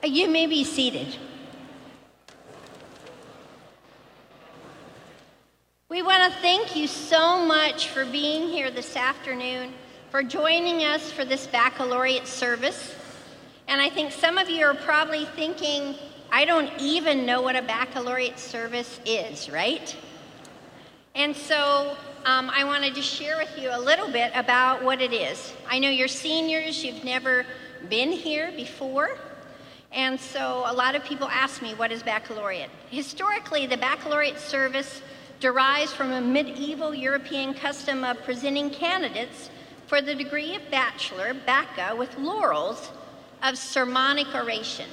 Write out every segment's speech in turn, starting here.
You may be seated. We want to thank you so much for being here this afternoon, for joining us for this baccalaureate service. And I think some of you are probably thinking, I don't even know what a baccalaureate service is, right? And so I wanted to share with you a little bit about what it is. I know you're seniors, you've never been here before. And so a lot of people ask me, what is baccalaureate? Historically, the baccalaureate service derives from a medieval European custom of presenting candidates for the degree of bachelor, bacca, with laurels of sermonic oration.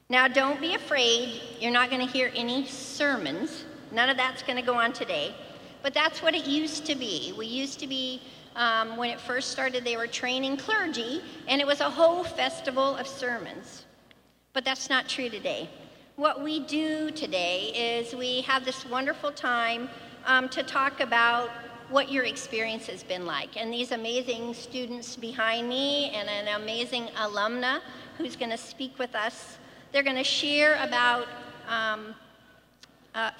Now, don't be afraid. You're not going to hear any sermons. None of that's going to go on today. But that's what it used to be. We used to be, when it first started, they were training clergy, and it was a whole festival of sermons. But that's not true today. What we do today is we have this wonderful time to talk about what your experience has been like. And these amazing students behind me and an amazing alumna who's going to speak with us, they're going to share about,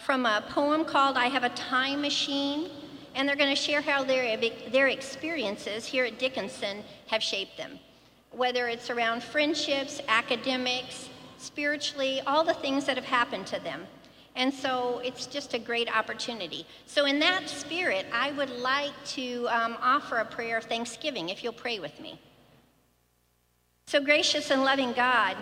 from a poem called I Have a Time Machine, and they're going to share how their experiences here at Dickinson have shaped them. Whether it's around friendships, academics, spiritually, all the things that have happened to them. And so it's just a great opportunity. So in that spirit, I would like to offer a prayer of thanksgiving, if you'll pray with me. So gracious and loving God,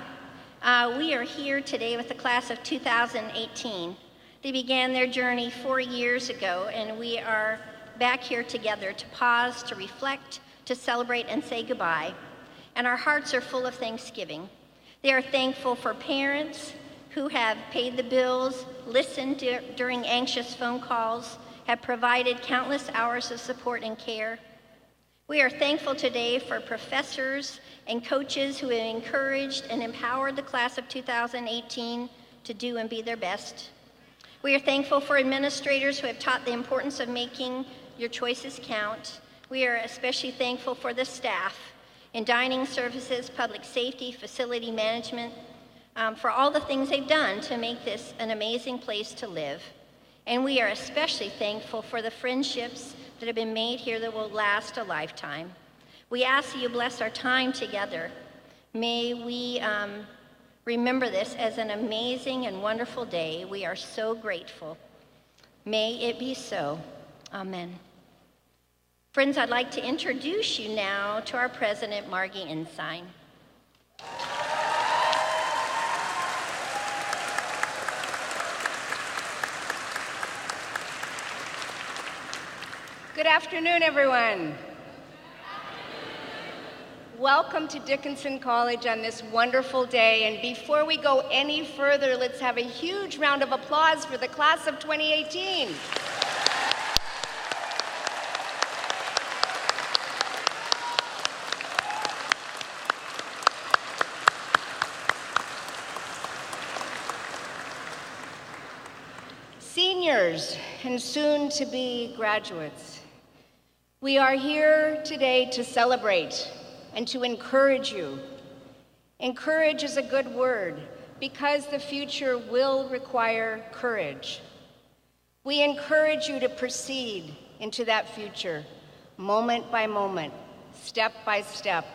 we are here today with the class of 2018. They began their journey 4 years ago, and we are back here together to pause, to reflect, to celebrate, and say goodbye. And our hearts are full of thanksgiving. They are thankful for parents who have paid the bills, listened during anxious phone calls, have provided countless hours of support and care. We are thankful today for professors and coaches who have encouraged and empowered the class of 2018 to do and be their best. We are thankful for administrators who have taught the importance of making your choices count. We are especially thankful for the staff in dining services, public safety, facility management, for all the things they've done to make this an amazing place to live. And we are especially thankful for the friendships that have been made here that will last a lifetime. We ask that you bless our time together. May we remember this as an amazing and wonderful day. We are so grateful. May it be so. Amen. Friends, I'd like to introduce you now to our president, Margie Ensign. Good afternoon, everyone. Welcome to Dickinson College on this wonderful day. And before we go any further, let's have a huge round of applause for the class of 2018. Seniors and soon to be graduates, we are here today to celebrate and to encourage you. Encourage is a good word because the future will require courage. We encourage you to proceed into that future, moment by moment, step by step,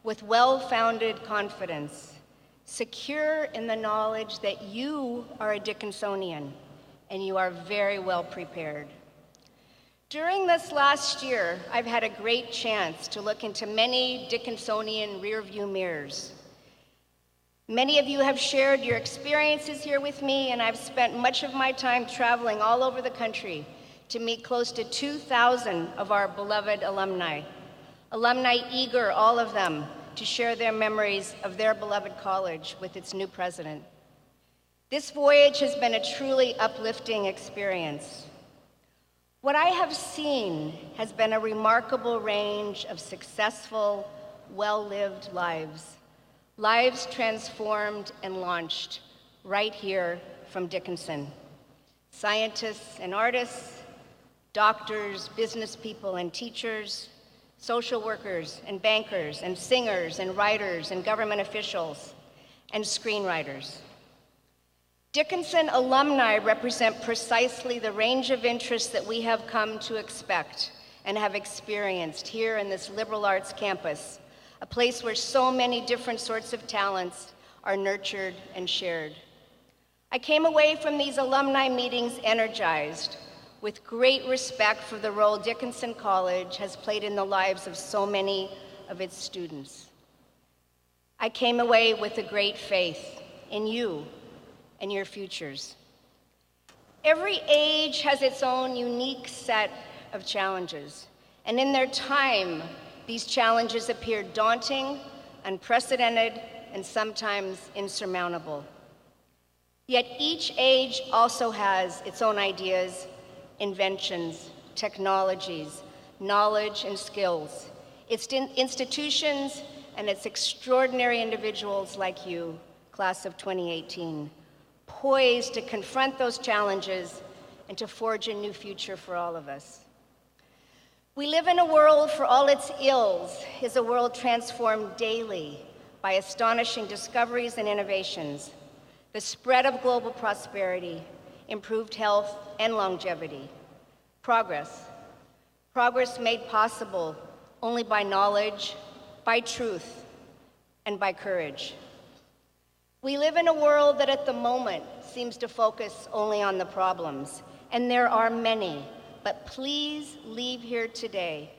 with well-founded confidence, secure in the knowledge that you are a Dickinsonian and you are very well prepared. During this last year, I've had a great chance to look into many Dickinsonian rearview mirrors. Many of you have shared your experiences here with me, and I've spent much of my time traveling all over the country to meet close to 2,000 of our beloved alumni. Alumni eager, all of them, to share their memories of their beloved college with its new president. This voyage has been a truly uplifting experience. What I have seen has been a remarkable range of successful, well-lived lives. Lives transformed and launched right here from Dickinson. Scientists and artists, doctors, business people and teachers, social workers and bankers and singers and writers and government officials, and screenwriters. Dickinson alumni represent precisely the range of interests that we have come to expect and have experienced here in this liberal arts campus, a place where so many different sorts of talents are nurtured and shared. I came away from these alumni meetings energized, with great respect for the role Dickinson College has played in the lives of so many of its students. I came away with a great faith in you and your futures. Every age has its own unique set of challenges, and in their time, these challenges appear daunting, unprecedented, and sometimes insurmountable. Yet each age also has its own ideas, inventions, technologies, knowledge, and skills, its institutions, and its extraordinary individuals like you, class of 2018, poised to confront those challenges and to forge a new future for all of us. We live in a world, for all its ills, is a world transformed daily by astonishing discoveries and innovations, the spread of global prosperity, improved health and longevity, progress made possible only by knowledge, by truth, and by courage. We live in a world that at the moment seems to focus only on the problems, and there are many, but please leave here today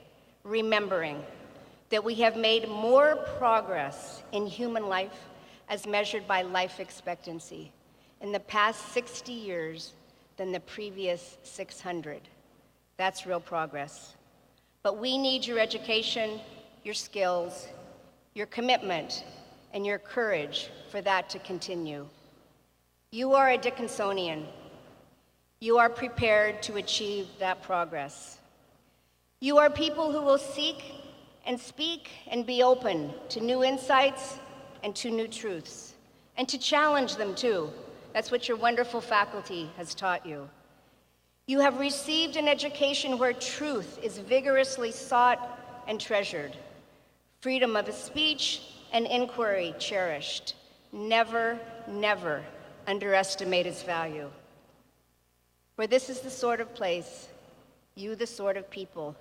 remembering that we have made more progress in human life as measured by life expectancy in the past 60 years than the previous 600. That's real progress. But we need your education, your skills, your commitment, and your courage for that to continue. You are a Dickinsonian. You are prepared to achieve that progress. You are people who will seek and speak and be open to new insights and to new truths, and to challenge them too. That's what your wonderful faculty has taught you. You have received an education where truth is vigorously sought and treasured, freedom of speech and inquiry cherished. Never, never underestimate its value. For this is the sort of place, you the sort of people,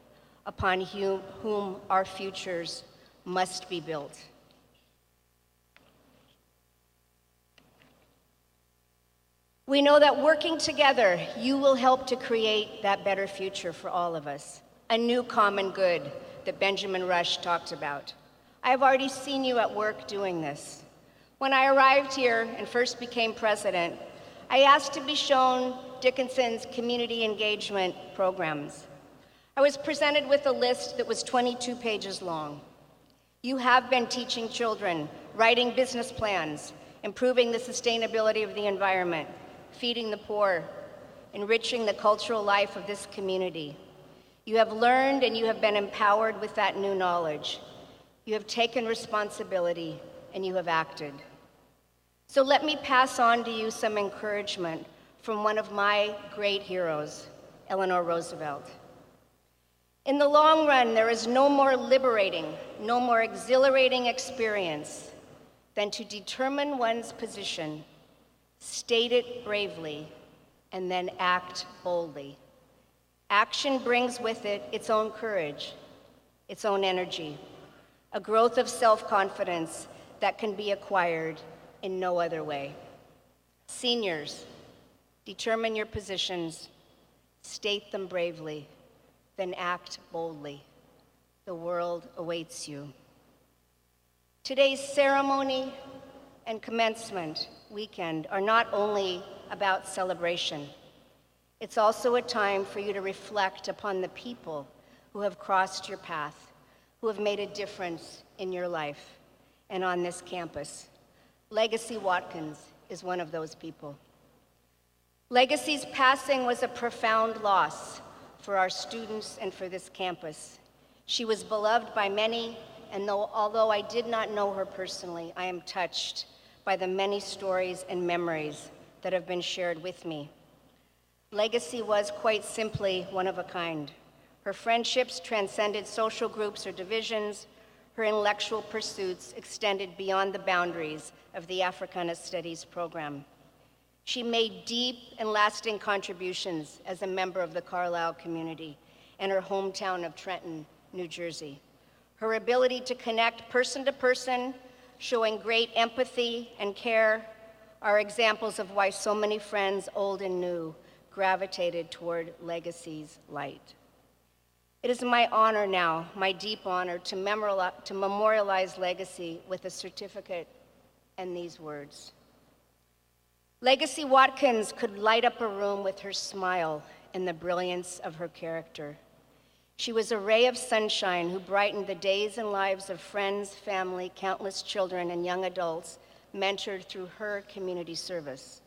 upon whom our futures must be built. We know that working together, you will help to create that better future for all of us, a new common good that Benjamin Rush talked about. I have already seen you at work doing this. When I arrived here and first became president, I asked to be shown Dickinson's community engagement programs. I was presented with a list that was 22 pages long. You have been teaching children, writing business plans, improving the sustainability of the environment, feeding the poor, enriching the cultural life of this community. You have learned and you have been empowered with that new knowledge. You have taken responsibility and you have acted. So let me pass on to you some encouragement from one of my great heroes, Eleanor Roosevelt. In the long run, there is no more liberating, no more exhilarating experience than to determine one's position, state it bravely, and then act boldly. Action brings with it its own courage, its own energy, a growth of self-confidence that can be acquired in no other way. Seniors, determine your positions, state them bravely, then act boldly. The world awaits you. Today's ceremony and commencement weekend are not only about celebration. It's also a time for you to reflect upon the people who have crossed your path, who have made a difference in your life and on this campus. Legacy Watkins is one of those people. Legacy's passing was a profound loss for our students and for this campus. She was beloved by many, and although I did not know her personally, I am touched by the many stories and memories that have been shared with me. Legacy was quite simply one of a kind. Her friendships transcended social groups or divisions. Her intellectual pursuits extended beyond the boundaries of the Africana Studies program. She made deep and lasting contributions as a member of the Carlisle community in her hometown of Trenton, New Jersey. Her ability to connect person to person, showing great empathy and care, are examples of why so many friends, old and new, gravitated toward Legacy's light. It is my honor now, my deep honor, to memorialize Legacy with a certificate and these words. Legacy Watkins could light up a room with her smile and the brilliance of her character. She was a ray of sunshine who brightened the days and lives of friends, family, countless children, and young adults mentored through her community service.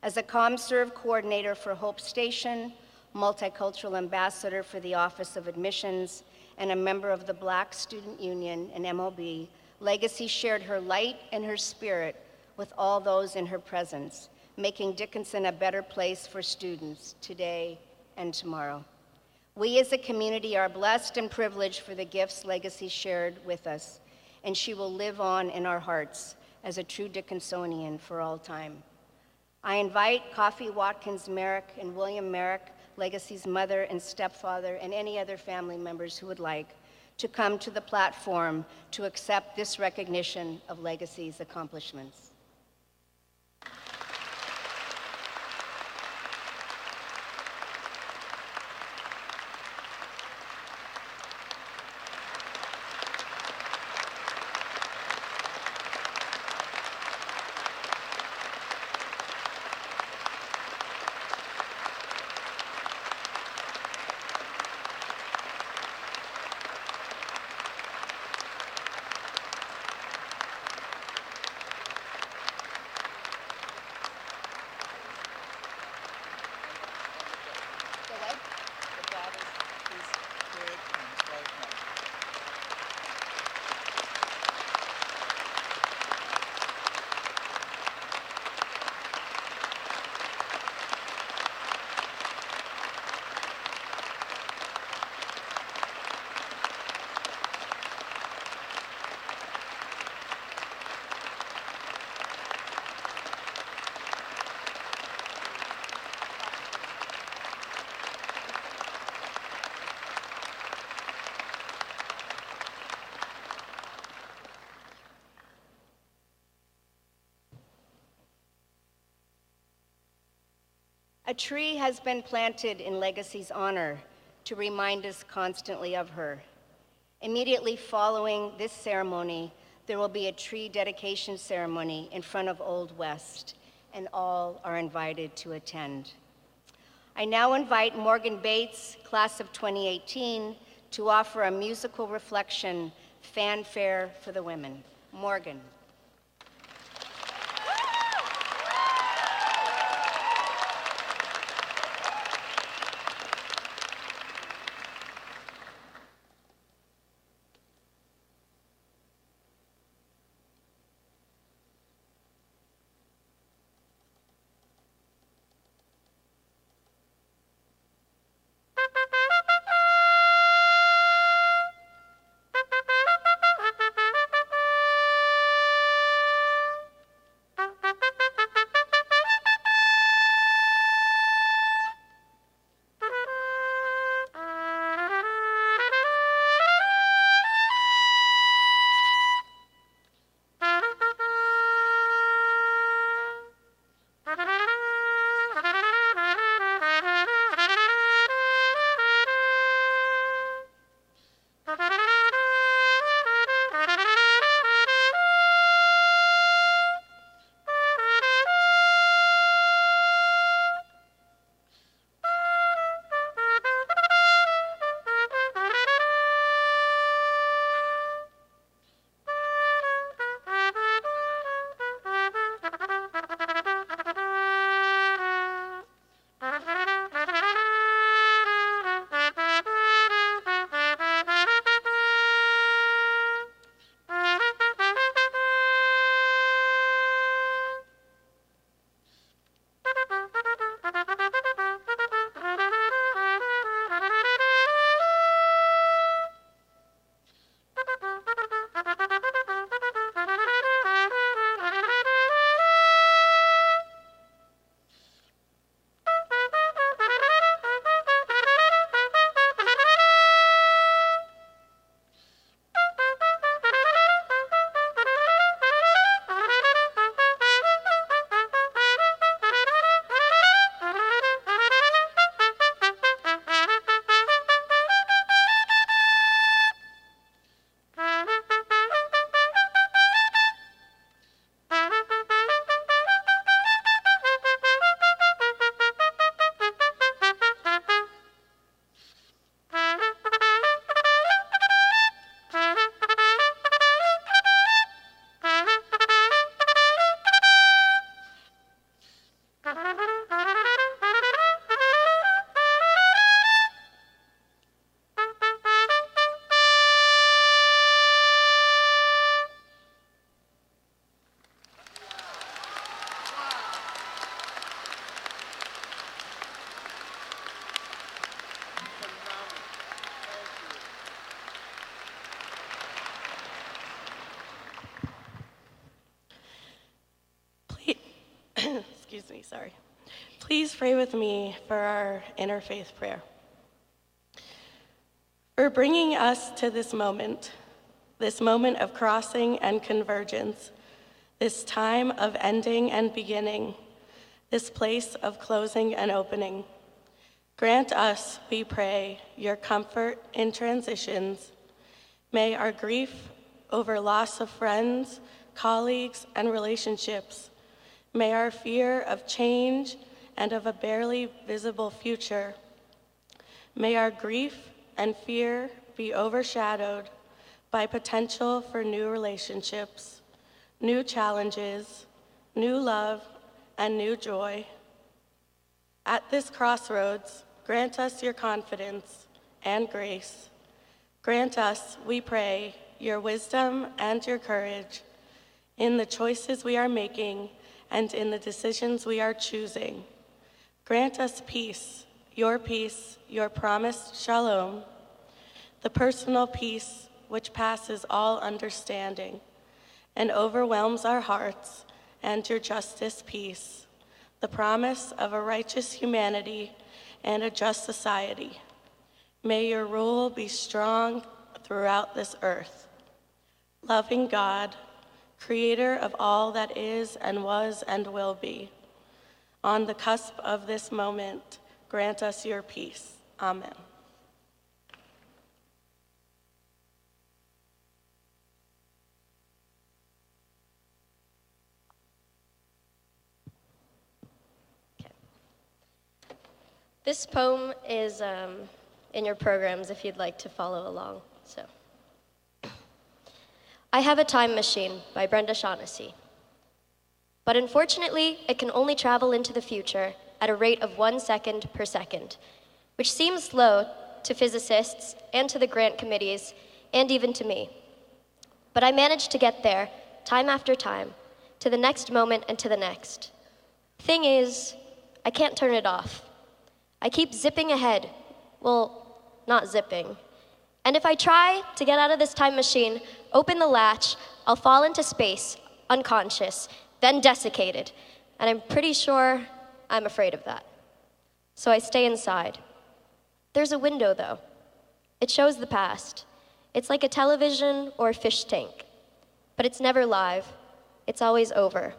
As a ComServe coordinator for Hope Station, multicultural ambassador for the Office of Admissions, and a member of the Black Student Union and MLB, Legacy shared her light and her spirit with all those in her presence, making Dickinson a better place for students today and tomorrow. We as a community are blessed and privileged for the gifts Legacy shared with us, and she will live on in our hearts as a true Dickinsonian for all time. I invite Coffee Watkins Merrick and William Merrick, Legacy's mother and stepfather, and any other family members who would like to come to the platform to accept this recognition of Legacy's accomplishments. A tree has been planted in Legacy's honor to remind us constantly of her. Immediately following this ceremony, there will be a tree dedication ceremony in front of Old West, and all are invited to attend. I now invite Morgan Bates, class of 2018, to offer a musical reflection, Fanfare for the Women. Morgan. sorry. Please pray with me for our interfaith prayer. For bringing us to this moment of crossing and convergence, this time of ending and beginning, this place of closing and opening. Grant us, we pray, your comfort in transitions. May our grief over loss of friends, colleagues, and relationships, may our fear of change and of a barely visible future, may our grief and fear be overshadowed by potential for new relationships, new challenges, new love, and new joy. At this crossroads, grant us your confidence and grace. Grant us, we pray, your wisdom and your courage in the choices we are making and in the decisions we are choosing. Grant us peace, your promised shalom, the personal peace which passes all understanding and overwhelms our hearts, and your justice peace, the promise of a righteous humanity and a just society. May your rule be strong throughout this earth. Loving God, creator of all that is and was and will be, on the cusp of this moment, grant us your peace. Amen. This poem is in your programs if you'd like to follow along. So, I Have a Time Machine by Brenda Shaughnessy. But unfortunately, it can only travel into the future at a rate of 1 second per second, which seems slow to physicists and to the grant committees and even to me. But I managed to get there, time after time, to the next moment and to the next. Thing is, I can't turn it off. I keep zipping ahead. Well, not zipping. And if I try to get out of this time machine, open the latch, I'll fall into space, unconscious, then desiccated. And I'm pretty sure I'm afraid of that. So I stay inside. There's a window, though. It shows the past. It's like a television or a fish tank. But it's never live. It's always over.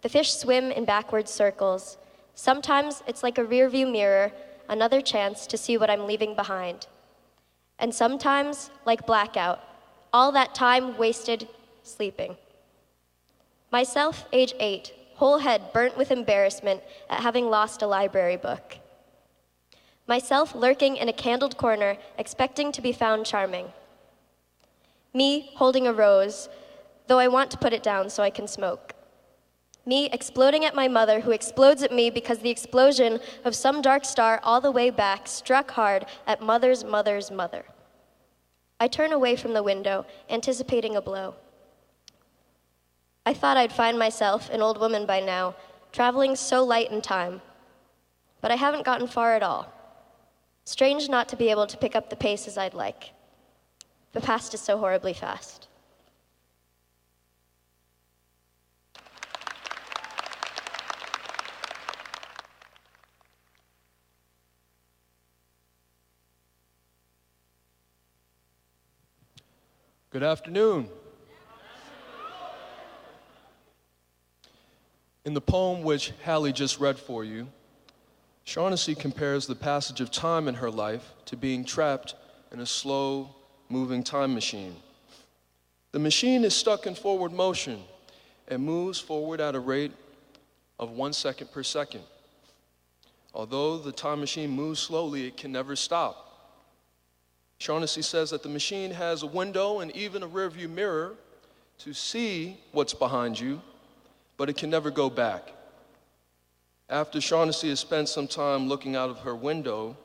The fish swim in backward circles. Sometimes it's like a rearview mirror, another chance to see what I'm leaving behind. And sometimes, like blackout, all that time wasted sleeping. Myself, age 8, whole head burnt with embarrassment at having lost a library book. Myself lurking in a candled corner, expecting to be found charming. Me holding a rose, though I want to put it down so I can smoke. Me exploding at my mother, who explodes at me because the explosion of some dark star all the way back struck hard at mother's mother's mother. I turn away from the window, anticipating a blow. I thought I'd find myself an old woman by now, traveling so light in time. But I haven't gotten far at all. Strange not to be able to pick up the pace as I'd like. The past is so horribly fast. Good afternoon. In the poem which Hallie just read for you, Shaughnessy compares the passage of time in her life to being trapped in a slow-moving time machine. The machine is stuck in forward motion and moves forward at a rate of 1 second per second. Although the time machine moves slowly, it can never stop. Shaughnessy says that the machine has a window and even a rearview mirror to see what's behind you, but it can never go back. After Shaughnessy has spent some time looking out of her window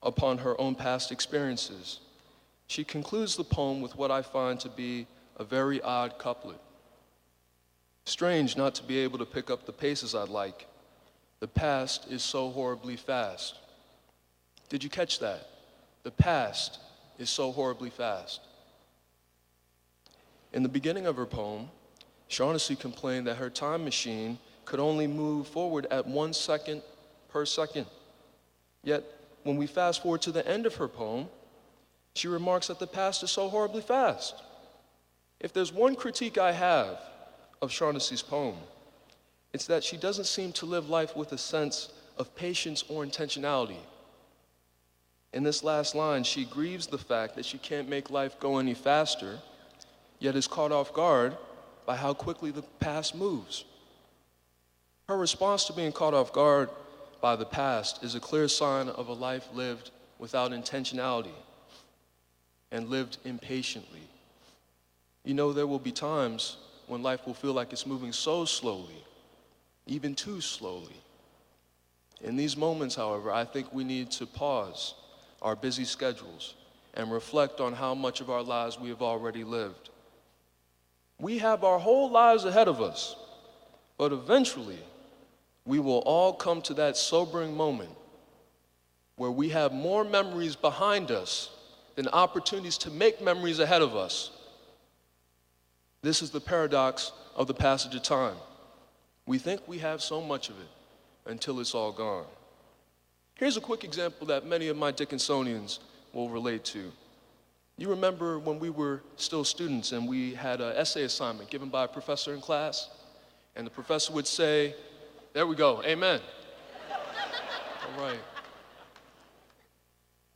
upon her own past experiences, she concludes the poem with what I find to be a very odd couplet. Strange not to be able to pick up the paces I'd like. The past is so horribly fast. Did you catch that? The past is so horribly fast. In the beginning of her poem, Shaughnessy complained that her time machine could only move forward at 1 second per second. Yet, when we fast forward to the end of her poem, she remarks that the past is so horribly fast. If there's one critique I have of Shaughnessy's poem, it's that she doesn't seem to live life with a sense of patience or intentionality. In this last line, she grieves the fact that she can't make life go any faster, yet is caught off guard by how quickly the past moves. Her response to being caught off guard by the past is a clear sign of a life lived without intentionality and lived impatiently. You know, there will be times when life will feel like it's moving so slowly, even too slowly. In these moments, however, I think we need to pause our busy schedules and reflect on how much of our lives we have already lived. We have our whole lives ahead of us, but eventually we will all come to that sobering moment where we have more memories behind us than opportunities to make memories ahead of us. This is the paradox of the passage of time. We think we have so much of it until it's all gone. Here's a quick example that many of my Dickinsonians will relate to. You remember when we were still students and we had an essay assignment given by a professor in class, and the professor would say, "There we go, amen." All right.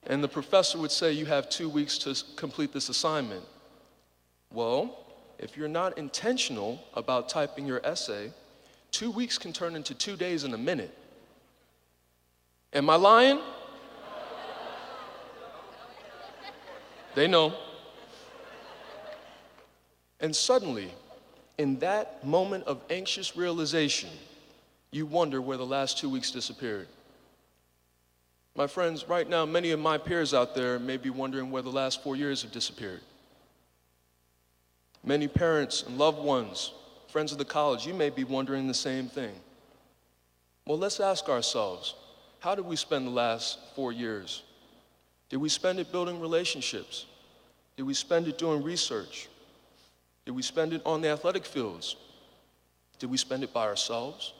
And the professor would say, "You have 2 weeks to complete this assignment." Well, if you're not intentional about typing your essay, 2 weeks can turn into 2 days and a minute. Am I lying? They know. And suddenly, in that moment of anxious realization, you wonder where the last 2 weeks disappeared. My friends, right now, many of my peers out there may be wondering where the last 4 years have disappeared. Many parents and loved ones, friends of the college, you may be wondering the same thing. Well, let's ask ourselves, how did we spend the last 4 years? Did we spend it building relationships? Did we spend it doing research? Did we spend it on the athletic fields? Did we spend it by ourselves?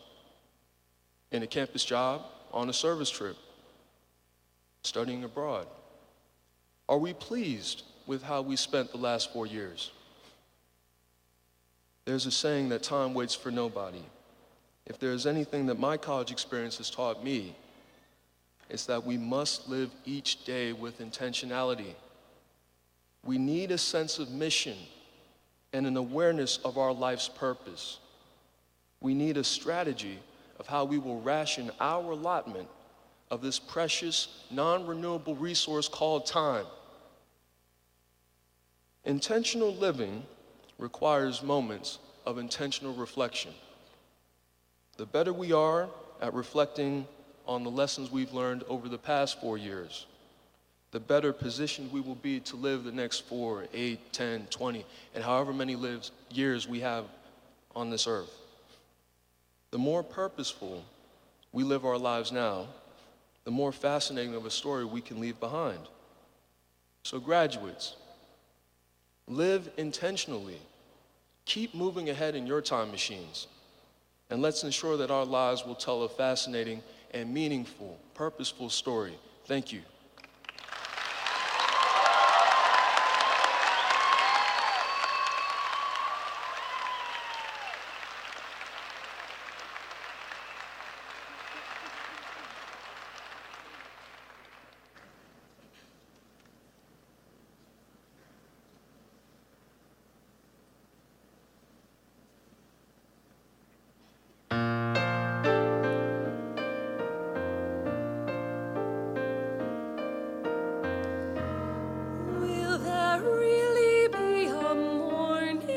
In a campus job? On a service trip? Studying abroad? Are we pleased with how we spent the last 4 years? There's a saying that time waits for nobody. If there's anything that my college experience has taught me, it's that we must live each day with intentionality. We need a sense of mission and an awareness of our life's purpose. We need a strategy of how we will ration our allotment of this precious, non-renewable resource called time. Intentional living requires moments of intentional reflection. The better we are at reflecting on the lessons we've learned over the past 4 years, the better positioned we will be to live the next 4, 8, 10, 20, and however many years we have on this earth. The more purposeful we live our lives now, the more fascinating of a story we can leave behind. So graduates, live intentionally. Keep moving ahead in your time machines. And let's ensure that our lives will tell a fascinating and meaningful, purposeful story. Thank you. Will there really be a morning?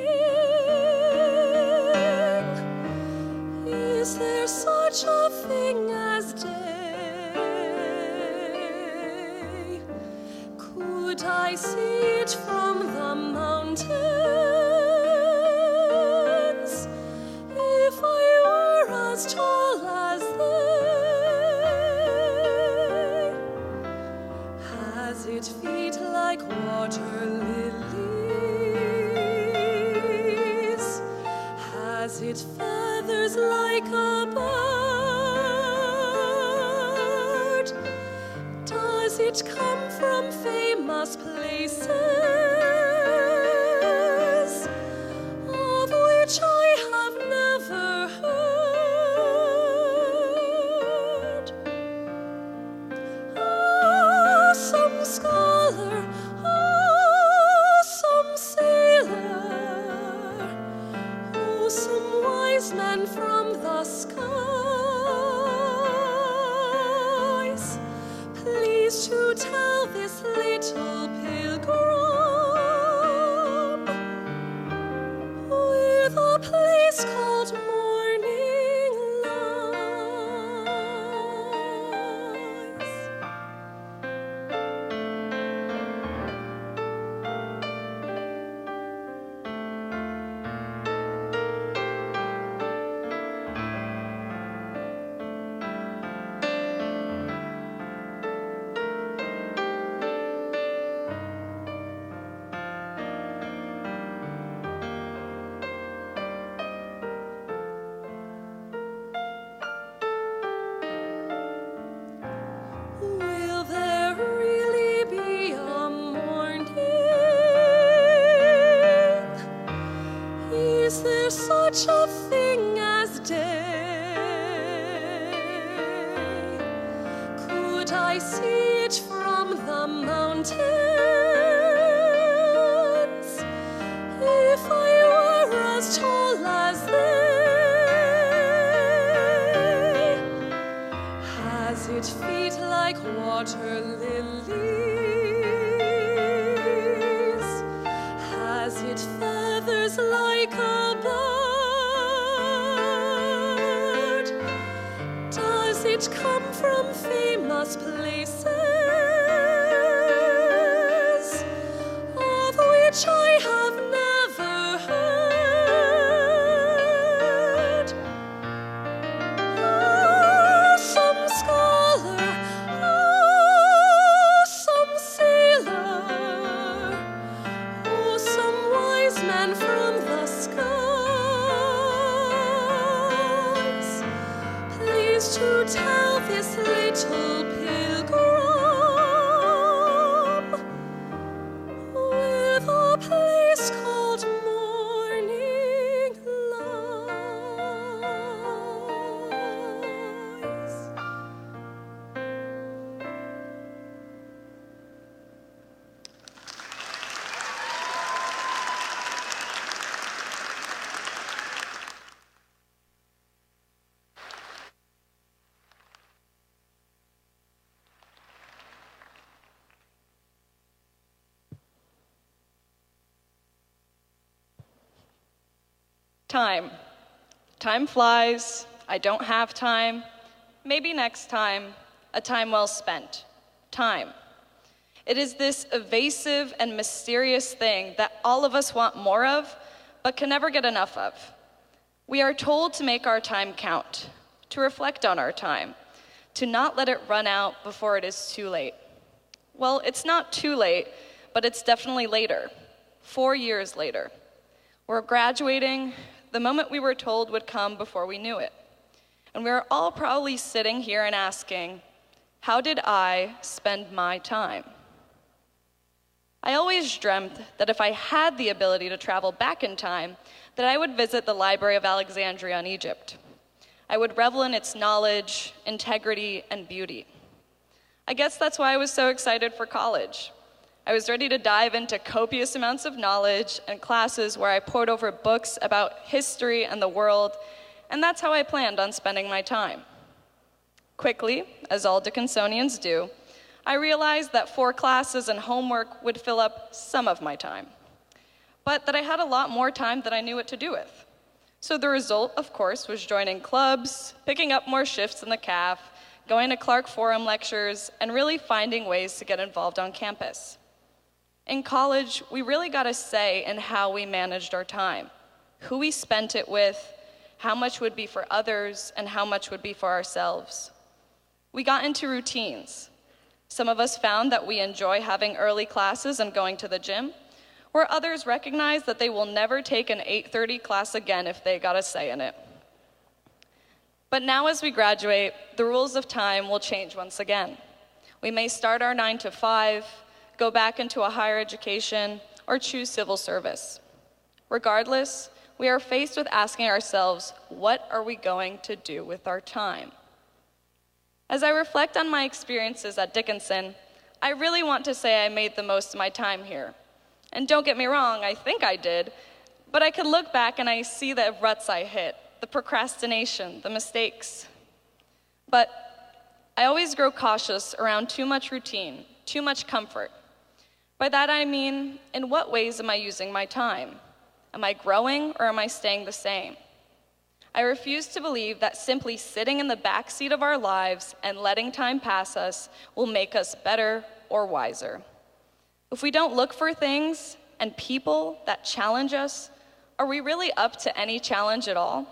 Is there such a thing as day? Could I see it from the mountains if I were as tall as they? Has it feet like water lilies? Has it feathers feathers like a bird? Does it come from famous places, of which I have never heard? Ah, some scholar, ah, some sailor, oh, some wise man from the skies, please to tell this little pilgrim with a place called Morning Lies. Will there really be a morning? Is there such a thing as day? Could I see it from the mountains if I were as tall as they? Has it feet like water lilies? Has it feathers like a bird? Does it come from famous places, of which I have never heard? Ah, some scholar, ah, some sailor, oh, some wise man from the skies, please to tell this little pilgrim with a place called Morning Lies. Time. Time flies. I don't have time. Maybe next time. A time well spent. Time. It is this evasive and mysterious thing that all of us want more of, but can never get enough of. We are told to make our time count, to reflect on our time, to not let it run out before it is too late. Well, it's not too late, but it's definitely later. 4 years later. We're graduating. The moment we were told would come before we knew it. And we are all probably sitting here and asking, how did I spend my time? I always dreamt that if I had the ability to travel back in time, that I would visit the Library of Alexandria in Egypt. I would revel in its knowledge, integrity, and beauty. I guess that's why I was so excited for college. I was ready to dive into copious amounts of knowledge and classes where I pored over books about history and the world, and that's how I planned on spending my time. Quickly, as all Dickinsonians do, I realized that 4 classes and homework would fill up some of my time, but that I had a lot more time than I knew what to do with. So the result, of course, was joining clubs, picking up more shifts in the CAF, going to Clark Forum lectures, and really finding ways to get involved on campus. In college, we really got a say in how we managed our time, who we spent it with, how much would be for others, and how much would be for ourselves. We got into routines. Some of us found that we enjoy having early classes and going to the gym, where others recognize that they will never take an 8:30 class again if they got a say in it. But now as we graduate, the rules of time will change once again. We may start our 9 to 5, go back into a higher education, or choose civil service. Regardless, we are faced with asking ourselves, what are we going to do with our time? As I reflect on my experiences at Dickinson, I really want to say I made the most of my time here. And don't get me wrong, I think I did, but I can look back and I see the ruts I hit, the procrastination, the mistakes. But I always grow cautious around too much routine, too much comfort. By that I mean, in what ways am I using my time? Am I growing or am I staying the same? I refuse to believe that simply sitting in the back seat of our lives and letting time pass us will make us better or wiser. If we don't look for things and people that challenge us, are we really up to any challenge at all?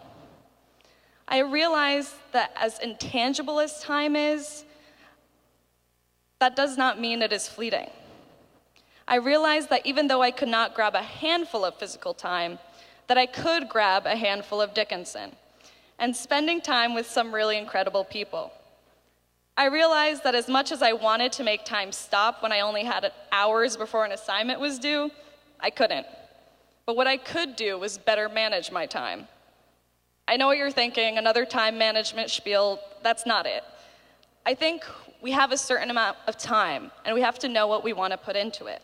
I realize that as intangible as time is, that does not mean it is fleeting. I realized that even though I could not grab a handful of physical time, that I could grab a handful of Dickinson and spending time with some really incredible people. I realized that as much as I wanted to make time stop when I only had hours before an assignment was due, I couldn't. But what I could do was better manage my time. I know what you're thinking, another time management spiel. That's not it. I think we have a certain amount of time, and we have to know what we want to put into it.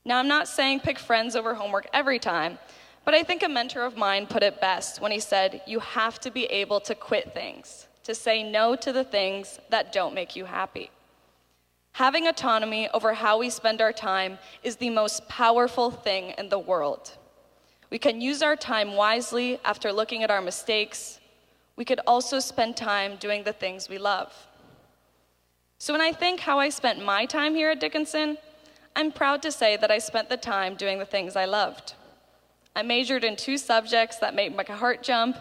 Now, I'm not saying pick friends over homework every time, but I think a mentor of mine put it best when he said, you have to be able to quit things, to say no to the things that don't make you happy. Having autonomy over how we spend our time is the most powerful thing in the world. We can use our time wisely after looking at our mistakes. We could also spend time doing the things we love. So when I think how I spent my time here at Dickinson, I'm proud to say that I spent the time doing the things I loved. I majored in 2 subjects that made my heart jump.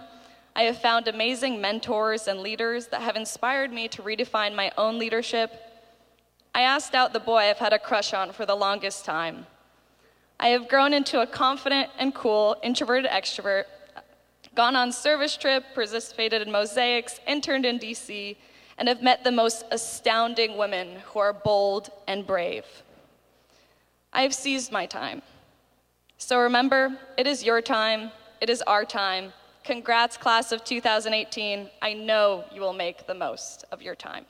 I have found amazing mentors and leaders that have inspired me to redefine my own leadership. I asked out the boy I've had a crush on for the longest time. I have grown into a confident and cool introverted extrovert, gone on service trip, participated in mosaics, interned in DC, and have met the most astounding women who are bold and brave. I have seized my time. So remember, it is your time, it is our time. Congrats, class of 2018. I know you will make the most of your time.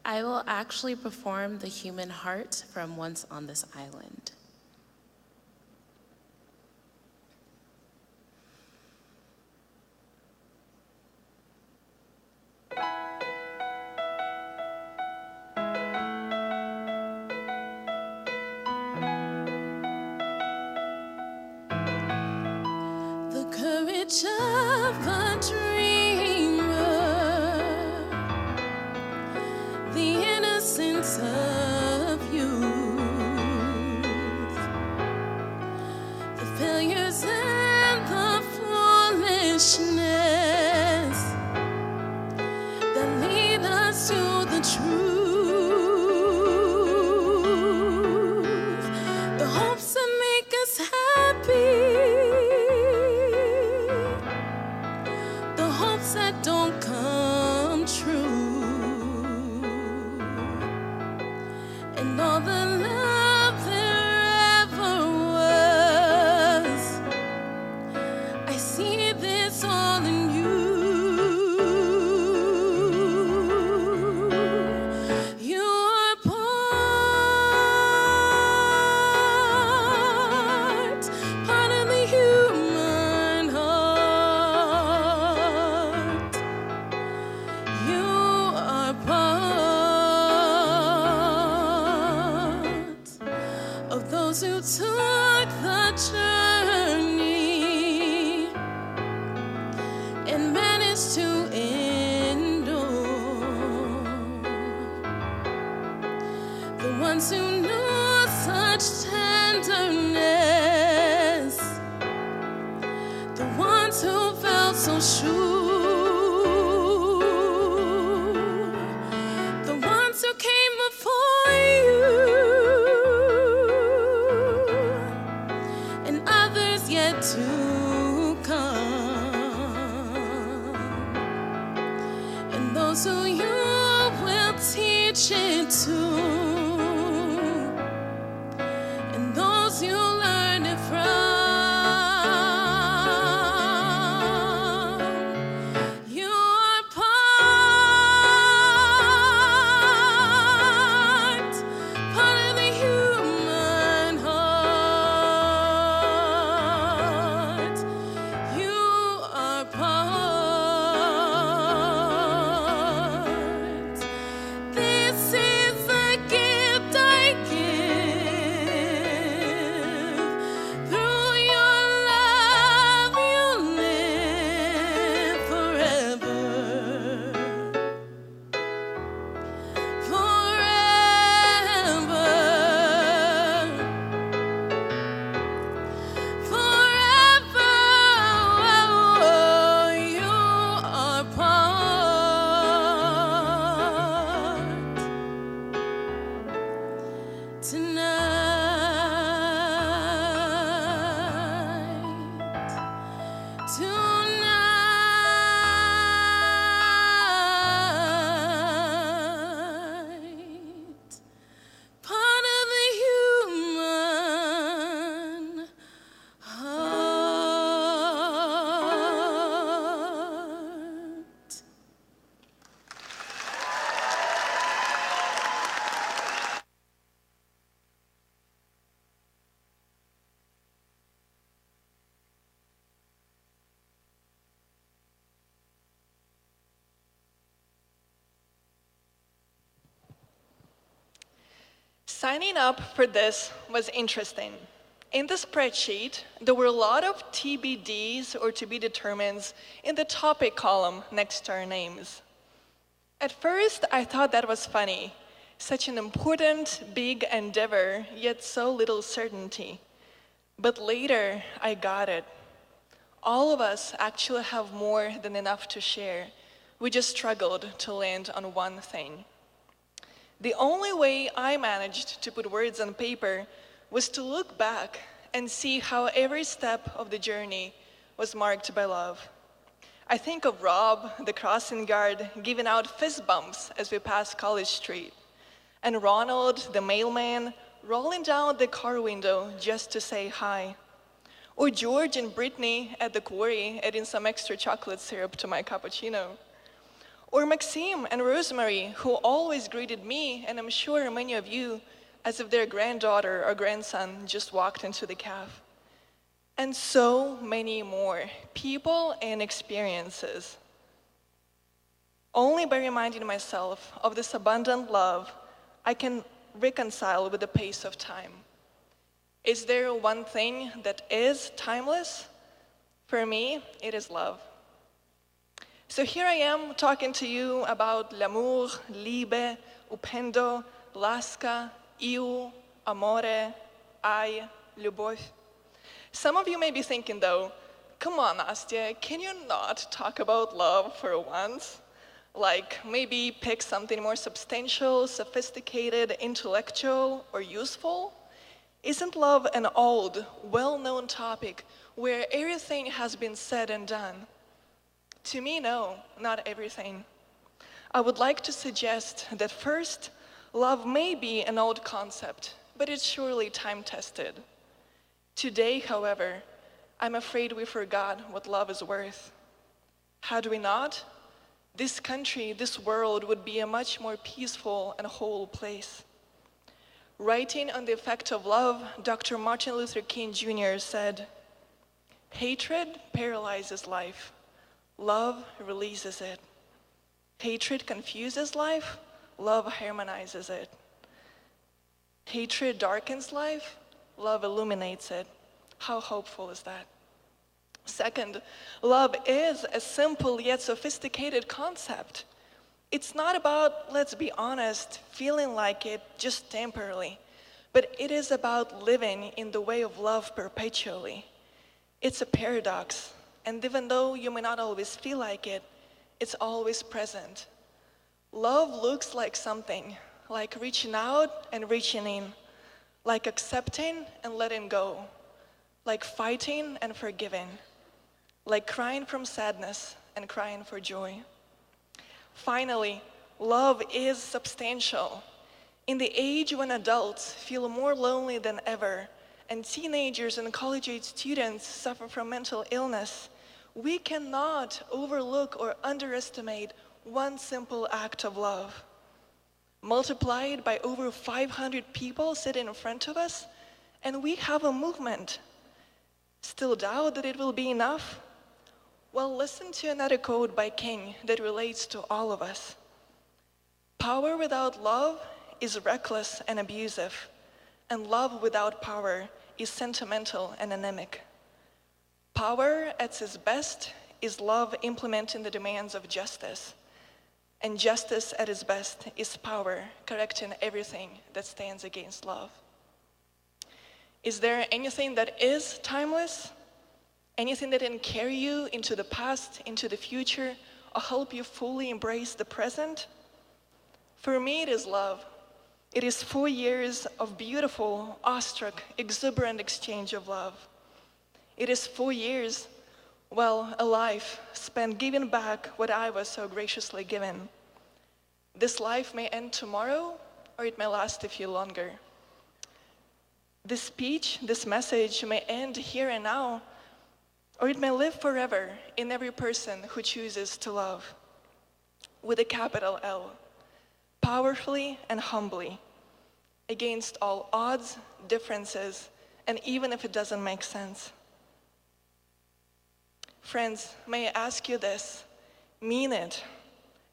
I will actually perform the human heart from Once on This Island. The courage of a dreamer, the innocence of youth, the failures and the foolishness that lead us to the truth, the hopes that make us happy, the hopes that don't come true, and all the love there ever was. I see this all in you. You are part of the human heart. You are part of those who took the journey and managed to endure. The ones who knew such tenderness, the ones to come, and those who you will teach it to, and those you learn it from. You are part of the human heart. You are part. This is the gift I give. Through your love, you live forever. Forever. Forever. You are part. Tonight, part of the human heart. Signing up for this was interesting. In the spreadsheet, there were a lot of TBDs or to be determineds in the topic column next to our names. At first, I thought that was funny. Such an important, big endeavor, yet so little certainty. But later, I got it. All of us actually have more than enough to share. We just struggled to land on one thing. The only way I managed to put words on paper was to look back and see how every step of the journey was marked by love. I think of Rob, the crossing guard, giving out fist bumps as we passed College Street, and Ronald, the mailman, rolling down the car window just to say hi. Or George and Brittany at the quarry adding some extra chocolate syrup to my cappuccino. Or Maxime and Rosemary, who always greeted me, and I'm sure many of you, as if their granddaughter or grandson just walked into the cafe. And so many more people and experiences. Only by reminding myself of this abundant love, I can reconcile with the pace of time. Is there one thing that is timeless? For me, it is love. So here I am talking to you about l'amour, liebe, upendo, laska, eu, amore, ai, любовь. Some of you may be thinking though, come on, Nastya, can you not talk about love for once? Like maybe pick something more substantial, sophisticated, intellectual, or useful? Isn't love an old, well-known topic where everything has been said and done? To me, no, not everything. I would like to suggest that first, love may be an old concept, but it's surely time-tested. Today, however, I'm afraid we forgot what love is worth. Had we not, this country, this world would be a much more peaceful and whole place. Writing on the effect of love, Dr. Martin Luther King Jr. said, "Hatred paralyzes life. Love releases it. Hatred confuses life. Love harmonizes it. Hatred darkens life. Love illuminates it." How hopeful is that? Second, love is a simple yet sophisticated concept. It's not about, let's be honest, feeling like it just temporarily, but it is about living in the way of love perpetually. It's a paradox, and even though you may not always feel like it, it's always present. Love looks like something, like reaching out and reaching in, like accepting and letting go, like fighting and forgiving, like crying from sadness and crying for joy. Finally, love is substantial. In the age when adults feel more lonely than ever, and teenagers and college-age students suffer from mental illness, we cannot overlook or underestimate one simple act of love. Multiplied by over 500 people sitting in front of us, and we have a movement. Still doubt that it will be enough? Well, listen to another quote by King that relates to all of us. Power without love is reckless and abusive, and love without power is sentimental and anemic. Power at its best is love implementing the demands of justice, and justice at its best is power correcting everything that stands against love. Is there anything that is timeless? Anything that can carry you into the past, into the future, or help you fully embrace the present? For me, it is love. It is 4 years of beautiful, awestruck, exuberant exchange of love. It is 4 years, well, a life spent giving back what I was so graciously given. This life may end tomorrow, or it may last a few longer. This speech, this message may end here and now, or it may live forever in every person who chooses to love. With a capital L, powerfully and humbly, against all odds, differences, and even if it doesn't make sense. Friends, may I ask you this? Mean it.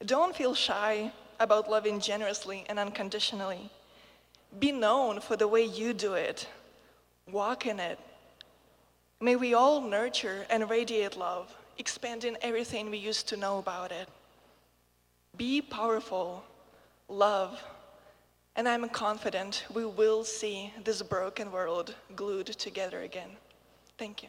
Don't feel shy about loving generously and unconditionally. Be known for the way you do it. Walk in it. May we all nurture and radiate love, expanding everything we used to know about it. Be powerful, love, and I'm confident we will see this broken world glued together again. Thank you.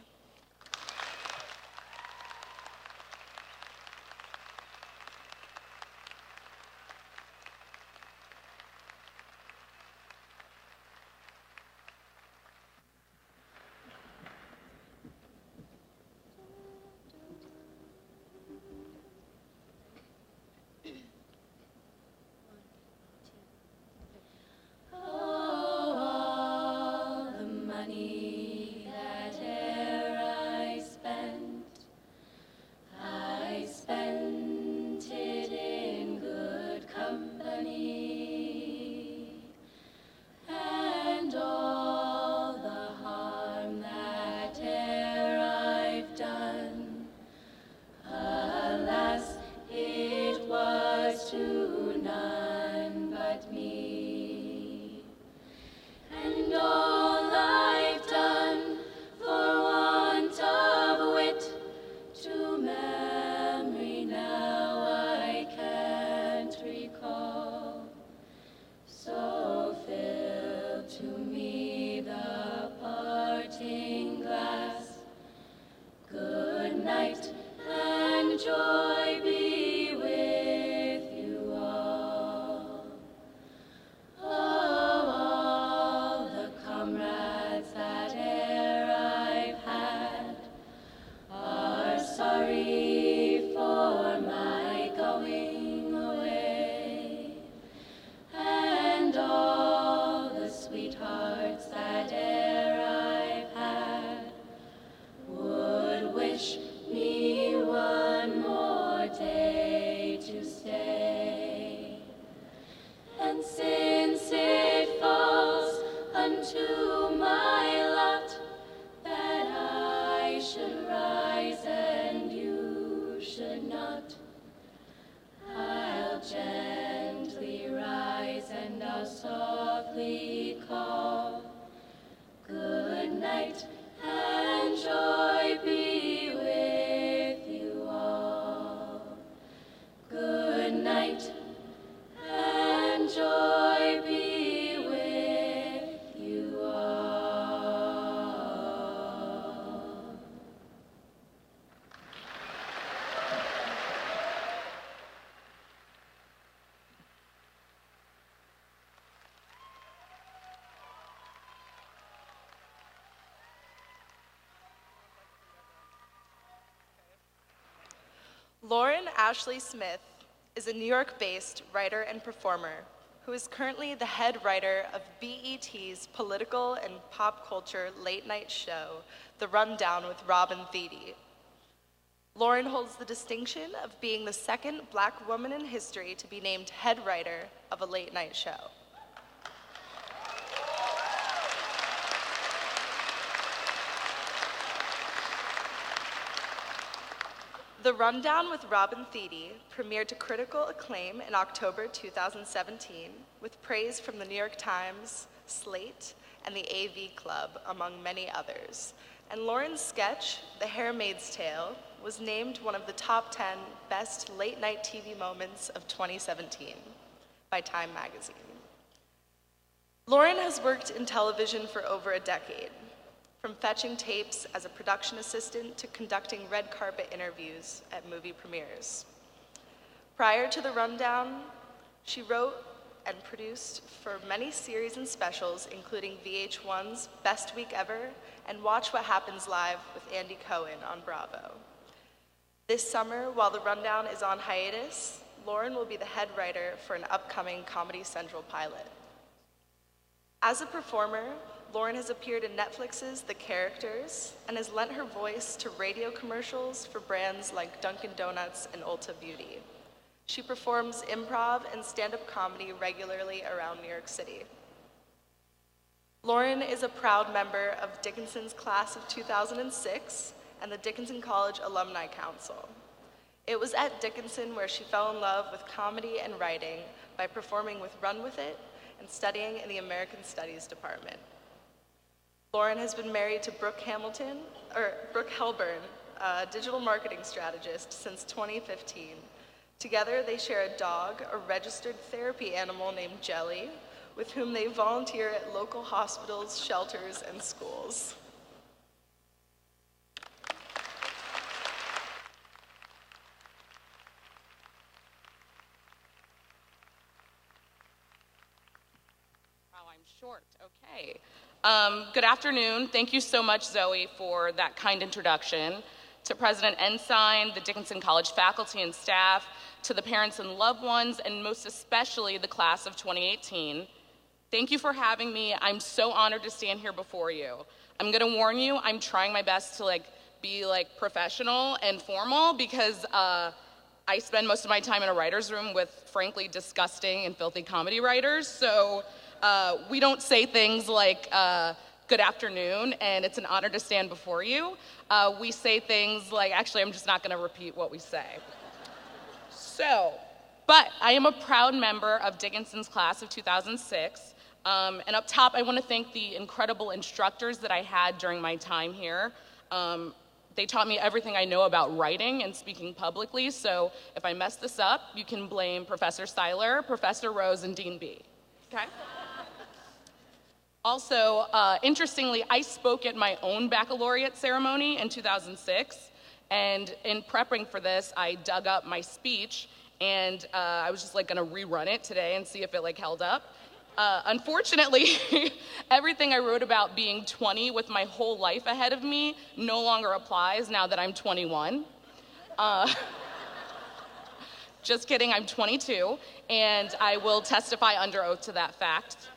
Wish me one more Lauren Ashley Smith is a New York-based writer and performer who is currently the head writer of BET's political and pop culture late-night show, The Rundown with Robin Thede. Lauren holds the distinction of being the second Black woman in history to be named head writer of a late-night show. The Rundown with Robin Thede premiered to critical acclaim in October 2017 with praise from the New York Times, Slate, and the AV Club, among many others. And Lauren's sketch, The Handmaid's Tale, was named one of the top 10 best late-night TV moments of 2017 by Time magazine. Lauren has worked in television for over a decade, from fetching tapes as a production assistant to conducting red carpet interviews at movie premieres. Prior to The Rundown, she wrote and produced for many series and specials, including VH1's Best Week Ever and Watch What Happens Live with Andy Cohen on Bravo. This summer, while The Rundown is on hiatus, Lauren will be the head writer for an upcoming Comedy Central pilot. As a performer, Lauren has appeared in Netflix's The Characters and has lent her voice to radio commercials for brands like Dunkin' Donuts and Ulta Beauty. She performs improv and stand-up comedy regularly around New York City. Lauren is a proud member of Dickinson's class of 2006 and the Dickinson College Alumni Council. It was at Dickinson where she fell in love with comedy and writing by performing with Run With It and studying in the American Studies department. Lauren has been married to Brooke Helburn, a digital marketing strategist, since 2015. Together, they share a dog, a registered therapy animal named Jelly, with whom they volunteer at local hospitals, shelters, and schools. Wow, I'm short, okay. Good afternoon. Thank you so much, Zoe, for that kind introduction. To President Ensign, the Dickinson College faculty and staff, to the parents and loved ones, and most especially the class of 2018. Thank you for having me. I'm so honored to stand here before you. I'm gonna warn you, I'm trying my best to be professional and formal because I spend most of my time in a writer's room with frankly disgusting and filthy comedy writers. So we don't say things like, good afternoon, and it's an honor to stand before you. We say things like, actually, I'm just not gonna repeat what we say. But I am a proud member of Dickinson's class of 2006. And up top, I wanna thank the incredible instructors that I had during my time here. They taught me everything I know about writing and speaking publicly, so if I mess this up, you can blame Professor Seiler, Professor Rose, and Dean B, okay? Also, interestingly, I spoke at my own baccalaureate ceremony in 2006, and in prepping for this, I dug up my speech, and I was just gonna rerun it today and see if it held up. Unfortunately, everything I wrote about being 20 with my whole life ahead of me no longer applies now that I'm 21. Just kidding, I'm 22, and I will testify under oath to that fact.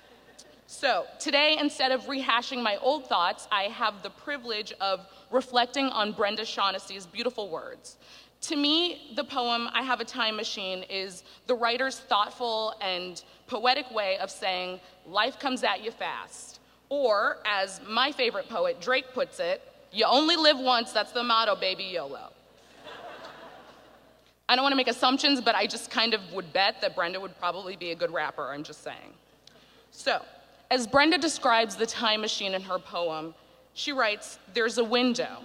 So today, instead of rehashing my old thoughts, I have the privilege of reflecting on Brenda Shaughnessy's beautiful words. To me, the poem, I Have a Time Machine, is the writer's thoughtful and poetic way of saying, life comes at you fast. Or, as my favorite poet, Drake, puts it, you only live once, that's the motto, baby, YOLO. I don't want to make assumptions, but I just kind of would bet that Brenda would probably be a good rapper, I'm just saying. So, as Brenda describes the time machine in her poem, she writes, there's a window.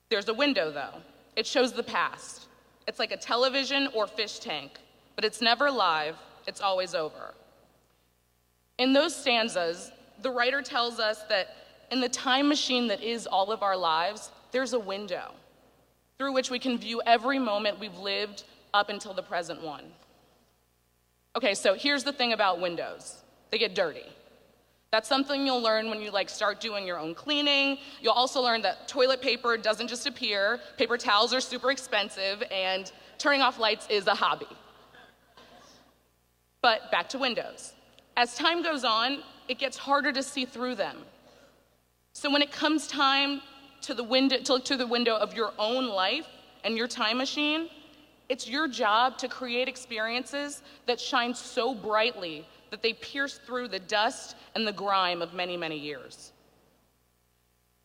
There's a window, though. It shows the past. It's like a television or fish tank, but it's never live, it's always over. In those stanzas, the writer tells us that in the time machine that is all of our lives, there's a window through which we can view every moment we've lived up until the present one. Okay, so here's the thing about windows. They get dirty. That's something you'll learn when you start doing your own cleaning. You'll also learn that toilet paper doesn't just appear, paper towels are super expensive, and turning off lights is a hobby. But back to windows. As time goes on, it gets harder to see through them. So when it comes time to look to the window of your own life and your time machine, it's your job to create experiences that shine so brightly that they pierce through the dust and the grime of many, many years.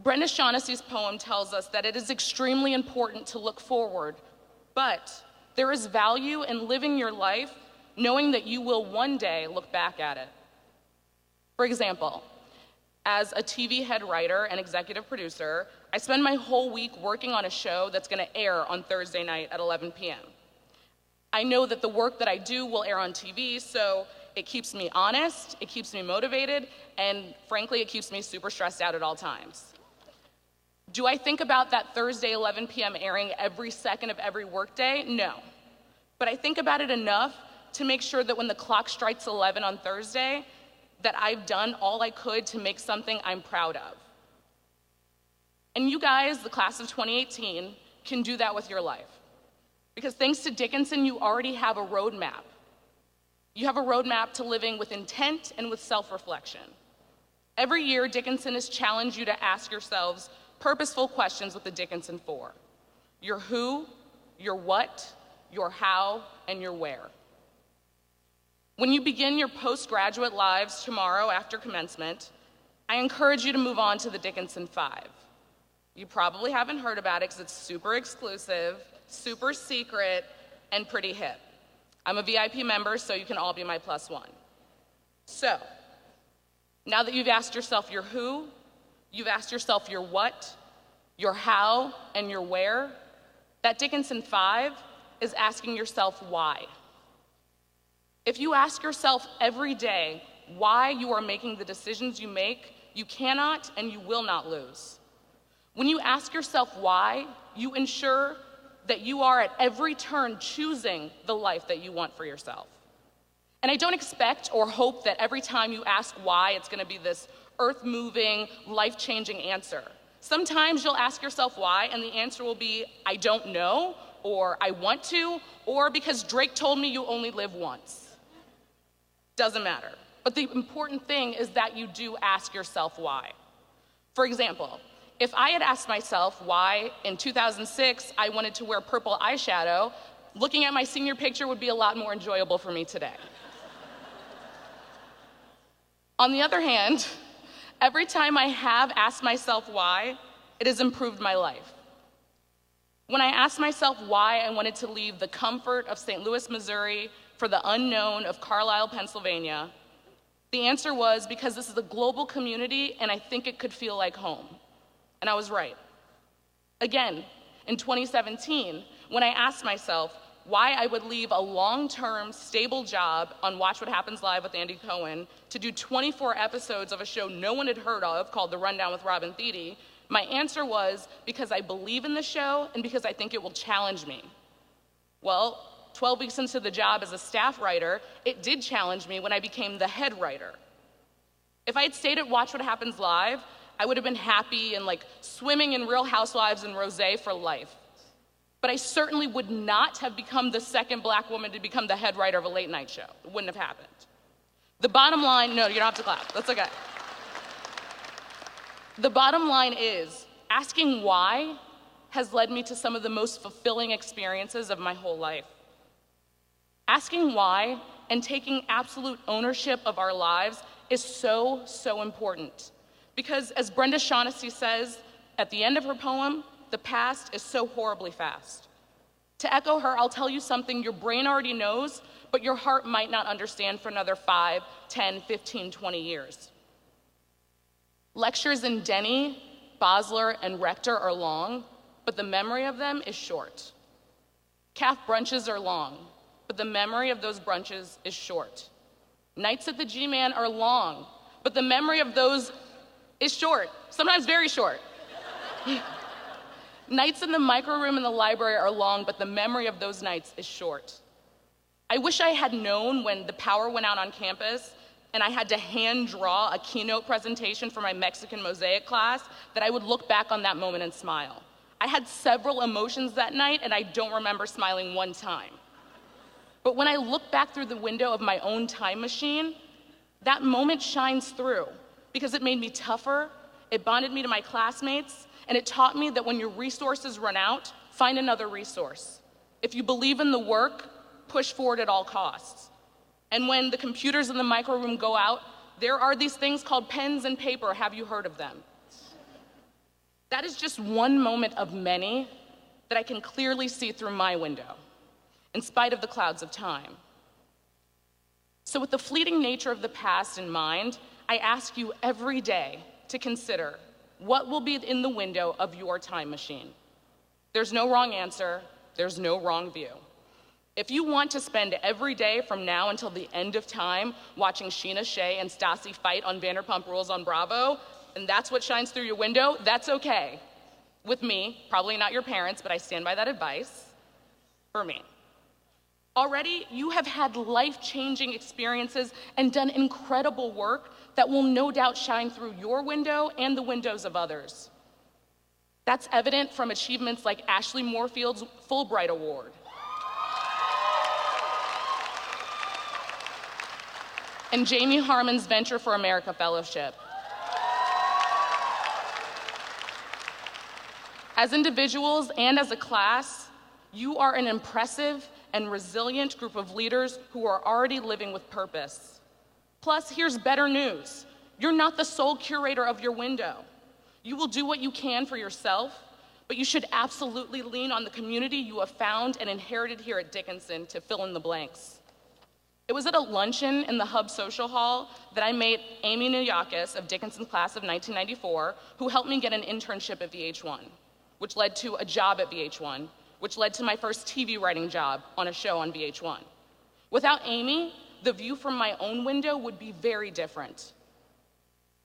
Brenda Shaughnessy's poem tells us that it is extremely important to look forward, but there is value in living your life knowing that you will one day look back at it. For example, as a TV head writer and executive producer, I spend my whole week working on a show that's going to air on Thursday night at 11 p.m. I know that the work that I do will air on TV, so it keeps me honest, it keeps me motivated, and frankly, it keeps me super stressed out at all times. Do I think about that Thursday 11 p.m. airing every second of every workday? No. But I think about it enough to make sure that when the clock strikes 11 on Thursday, that I've done all I could to make something I'm proud of. And you guys, the class of 2018, can do that with your life. Because thanks to Dickinson, you already have a roadmap. You have a roadmap to living with intent and with self-reflection. Every year, Dickinson has challenged you to ask yourselves purposeful questions with the Dickinson 4. Your who, your what, your how, and your where. When you begin your postgraduate lives tomorrow after commencement, I encourage you to move on to the Dickinson 5. You probably haven't heard about it because it's super exclusive, super secret, and pretty hip. I'm a VIP member, so you can all be my +1. So, now that you've asked yourself your who, you've asked yourself your what, your how, and your where, that Dickinson 5 is asking yourself why. If you ask yourself every day why you are making the decisions you make, you cannot and you will not lose. When you ask yourself why, you ensure that you are at every turn choosing the life that you want for yourself. And I don't expect or hope that every time you ask why, it's gonna be this earth-moving, life-changing answer. Sometimes you'll ask yourself why, and the answer will be, I don't know, or I want to, or because Drake told me you only live once. Doesn't matter. But the important thing is that you do ask yourself why. For example, if I had asked myself why in 2006 I wanted to wear purple eyeshadow, looking at my senior picture would be a lot more enjoyable for me today. On the other hand, every time I have asked myself why, it has improved my life. When I asked myself why I wanted to leave the comfort of St. Louis, Missouri for the unknown of Carlisle, Pennsylvania, the answer was because this is a global community and I think it could feel like home. And I was right. Again, in 2017, when I asked myself why I would leave a long-term, stable job on Watch What Happens Live with Andy Cohen to do 24 episodes of a show no one had heard of called The Rundown with Robin Thede, my answer was because I believe in the show and because I think it will challenge me. Well, 12 weeks into the job as a staff writer, it did challenge me when I became the head writer. If I had stayed at Watch What Happens Live, I would have been happy and swimming in Real Housewives and Rosé for life. But I certainly would not have become the second Black woman to become the head writer of a late night show. It wouldn't have happened. The bottom line, no, you don't have to clap, that's okay. The bottom line is, asking why has led me to some of the most fulfilling experiences of my whole life. Asking why and taking absolute ownership of our lives is so, so important. Because as Brenda Shaughnessy says at the end of her poem, the past is so horribly fast. To echo her, I'll tell you something your brain already knows, but your heart might not understand for another 5, 10, 15, 20 years. Lectures in Denny, Bosler, and Rector are long, but the memory of them is short. Calf brunches are long, but the memory of those brunches is short. Nights at the G-Man are long, but the memory of those is short, sometimes very short. Nights in the micro room in the library are long, but the memory of those nights is short. I wish I had known when the power went out on campus and I had to hand draw a keynote presentation for my Mexican mosaic class, that I would look back on that moment and smile. I had several emotions that night, and I don't remember smiling one time. But when I look back through the window of my own time machine, that moment shines through because it made me tougher, it bonded me to my classmates, and it taught me that when your resources run out, find another resource. If you believe in the work, push forward at all costs. And when the computers in the microroom go out, there are these things called pens and paper. Have you heard of them? That is just one moment of many that I can clearly see through my window, in spite of the clouds of time. So with the fleeting nature of the past in mind, I ask you every day to consider what will be in the window of your time machine. There's no wrong answer, there's no wrong view. If you want to spend every day from now until the end of time watching Sheena Shea and Stassi fight on Vanderpump Rules on Bravo, and that's what shines through your window, that's okay. With me, probably not your parents, but I stand by that advice, for me. Already, you have had life-changing experiences and done incredible work that will no doubt shine through your window and the windows of others. That's evident from achievements like Ashley Moorfield's Fulbright Award, and Jamie Harmon's Venture for America Fellowship. As individuals and as a class, you are an impressive and resilient group of leaders who are already living with purpose. Plus, here's better news. You're not the sole curator of your window. You will do what you can for yourself, but you should absolutely lean on the community you have found and inherited here at Dickinson to fill in the blanks. It was at a luncheon in the Hub Social Hall that I met Amy Niyakis of Dickinson's class of 1994, who helped me get an internship at VH1, which led to a job at VH1, which led to my first TV writing job on a show on VH1. Without Amy, the view from my own window would be very different.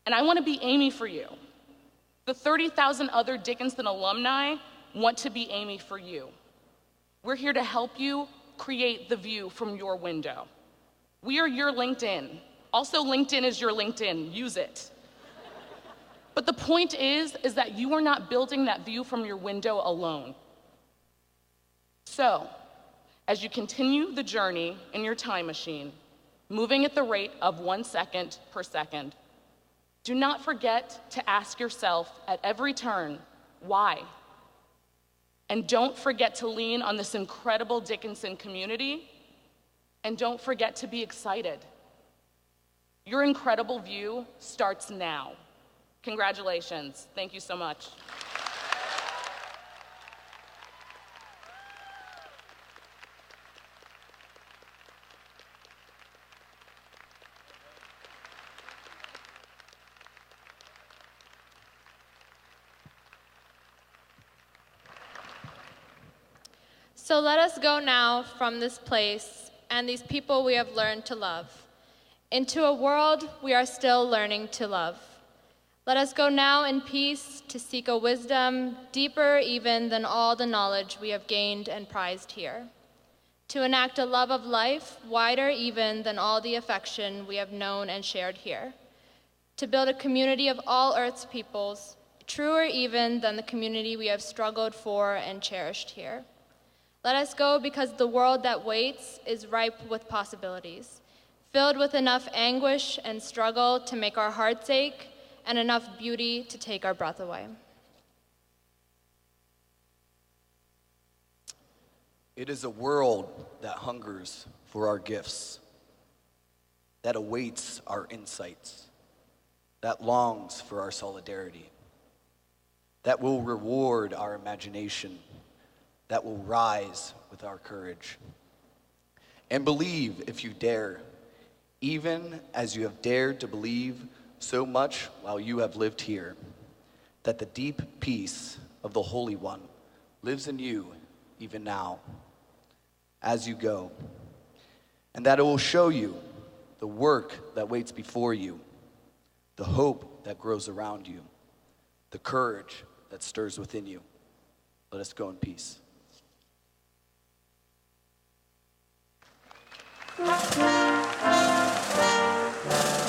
And I want to be Amy for you. The 30,000 other Dickinson alumni want to be Amy for you. We're here to help you create the view from your window. We are your LinkedIn. Also, LinkedIn is your LinkedIn. Use it. But the point is that you are not building that view from your window alone. So, as you continue the journey in your time machine, moving at the rate of 1 second per second, do not forget to ask yourself at every turn, why? And don't forget to lean on this incredible Dickinson community, and don't forget to be excited. Your incredible view starts now. Congratulations. Thank you so much. So let us go now from this place and these people we have learned to love into a world we are still learning to love. Let us go now in peace to seek a wisdom deeper even than all the knowledge we have gained and prized here, to enact a love of life wider even than all the affection we have known and shared here, to build a community of all Earth's peoples, truer even than the community we have struggled for and cherished here. Let us go because the world that waits is ripe with possibilities, filled with enough anguish and struggle to make our hearts ache, and enough beauty to take our breath away. It is a world that hungers for our gifts, that awaits our insights, that longs for our solidarity, that will reward our imagination, that will rise with our courage. And believe if you dare, even as you have dared to believe so much while you have lived here, that the deep peace of the Holy One lives in you even now, as you go, and that it will show you the work that waits before you, the hope that grows around you, the courage that stirs within you. Let us go in peace. Thank you.